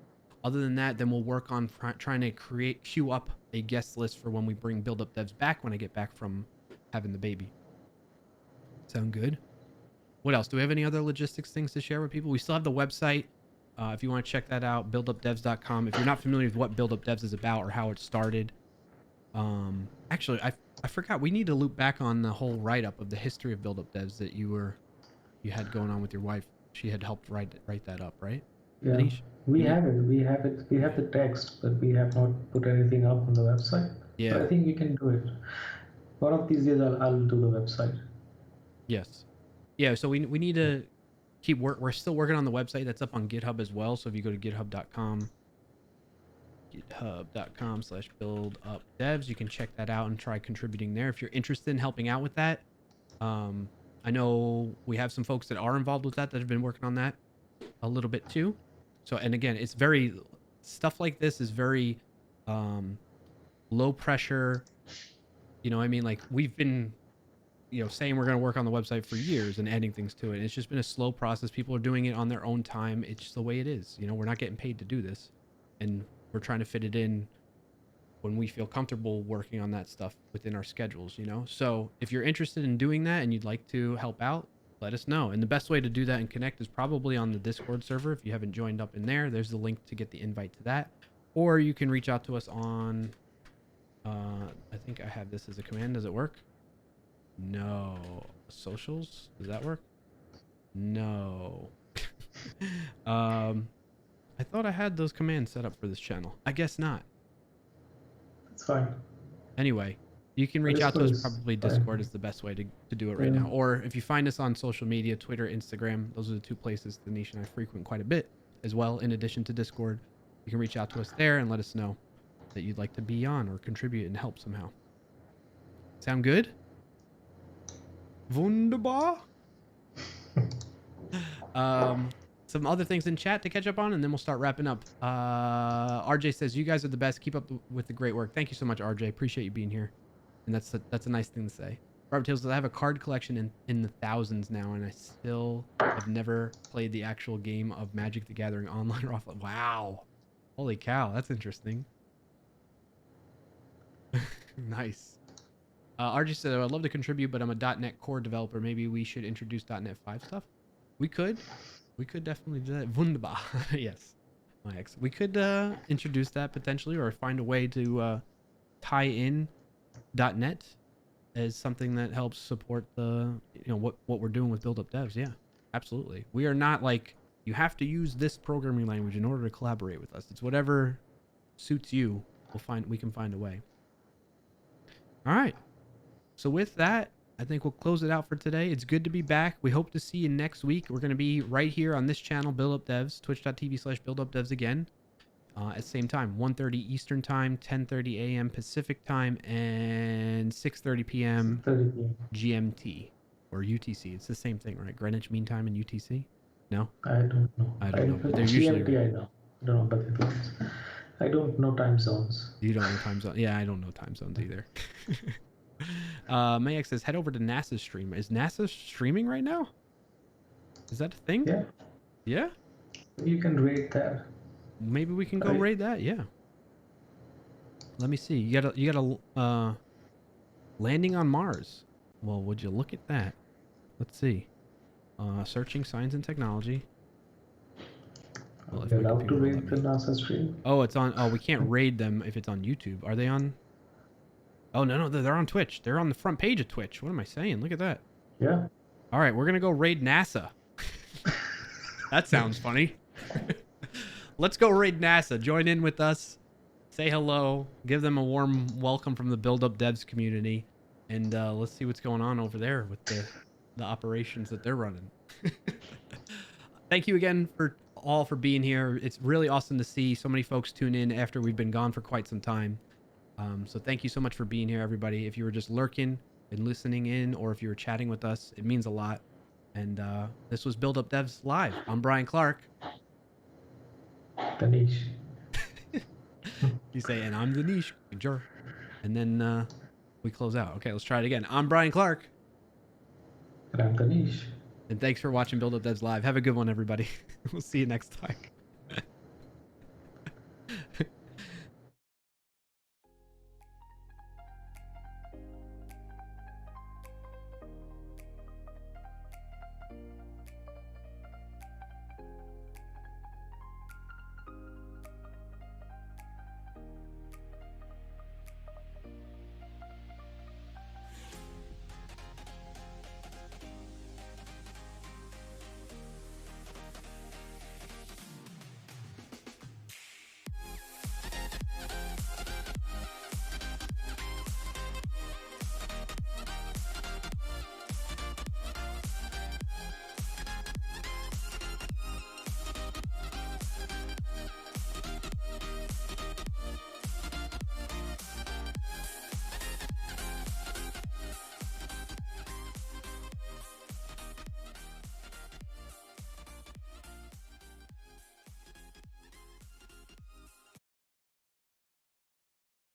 S3: Other than that, then we'll work on trying to queue up a guest list for when we bring Build Up Devs back when I get back from having the baby. Sound good? What else? Do we have any other logistics things to share with people? We still have the website. If you want to check that out, buildupdevs.com. If you're not familiar with what Build Up Devs is about or how it started, actually, I forgot. We need to loop back on the whole write-up of the history of Build Up Devs that you had going on with your wife. She had helped write that up, right?
S2: Yeah,
S3: Manish?
S2: we have it. We have the text, but we have not put anything up on the website.
S3: Yeah.
S2: But I think we can do it. One of these days, I'll do the website.
S3: Yes. Yeah. So we need to keep work. We're still working on the website. That's up on GitHub as well. So if you go to github.com/buildupdevs, you can check that out and try contributing there if you're interested in helping out with that. I know we have some folks that are involved with that have been working on that a little bit too. So, and again, it's very, stuff like this is very low pressure. Like we've been, saying we're going to work on the website for years and adding things to it. It's just been a slow process. People are doing it on their own time. It's just the way it is. We're not getting paid to do this, and we're trying to fit it in when we feel comfortable working on that stuff within our schedules, So if you're interested in doing that and you'd like to help out, let us know. And the best way to do that and connect is probably on the Discord server. If you haven't joined up in there, there's the link to get the invite to that. Or you can reach out to us on, I think I have this as a command. Does it work? No. Socials? Does that work? No. I thought I had those commands set up for this channel. I guess not.
S2: It's fine.
S3: Anyway, you can reach out to us. Probably Discord is the best way to do it right now. Or if you find us on social media, Twitter, Instagram, those are the two places Danish and I frequent quite a bit as well. In addition to Discord, you can reach out to us there and let us know that you'd like to be on or contribute and help somehow. Sound good? Wunderbar. Some other things in chat to catch up on, and then we'll start wrapping up. RJ says, you guys are the best. Keep up with the great work. Thank you so much, RJ. Appreciate you being here. And that's a nice thing to say. Robert Tails says, I have a card collection in the thousands now, and I still have never played the actual game of Magic the Gathering online or offline. Wow. Holy cow. That's interesting. Nice. RJ said, I'd love to contribute, but I'm a .NET Core developer. Maybe we should introduce .NET 5 stuff. We could definitely do that. Wunderbar. Yes. My ex. We could introduce that potentially, or find a way to tie in .NET as something that helps support the, what we're doing with BuildUpDevs. Yeah, absolutely. We are not like, you have to use this programming language in order to collaborate with us. It's whatever suits you. We can find a way. All right. So with that, I think we'll close it out for today. It's good to be back. We hope to see you next week. We're going to be right here on this channel, BuildUpDevs, twitch.tv/BuildUpDevs again, at the same time, 1:30 Eastern Time, 10:30 a.m. Pacific Time, and 6:30 p.m. GMT or UTC. It's the same thing, right? Greenwich Mean Time and UTC? No?
S2: I don't know.
S3: I don't know. But they're
S2: GMT,
S3: usually...
S2: I know. I don't know, but I don't know time zones.
S3: You don't know time zones? Yeah, I don't know time zones either. Mayak says, head over to NASA's stream. Is NASA streaming right now? Is that a thing?
S2: Yeah.
S3: Yeah?
S2: You can rate that.
S3: Maybe we can go raid that. Yeah. Let me see. You got a landing on Mars. Well, would you look at that? Let's see. Searching science and technology. Well,
S2: You're allowed to raid the NASA stream.
S3: Oh, it's on. Oh, we can't raid them if it's on YouTube. Are they on? Oh, no, they're on Twitch. They're on the front page of Twitch. What am I saying? Look at that.
S2: Yeah.
S3: All right, we're going to go raid NASA. That sounds funny. Let's go raid NASA. Join in with us. Say hello. Give them a warm welcome from the BuildUpDevs community. And let's see what's going on over there with the operations that they're running. Thank you again for being here. It's really awesome to see so many folks tune in after we've been gone for quite some time. So thank you so much for being here, everybody. If you were just lurking and listening in, or if you were chatting with us, it means a lot. And this was BuildUpDevs Live. I'm Brian Clark.
S2: Danish.
S3: You say, and I'm Danish. And then we close out. Okay, let's try it again. I'm Brian Clark.
S2: And I'm Danish.
S3: And thanks for watching BuildUpDevs Live. Have a good one, everybody. We'll see you next time.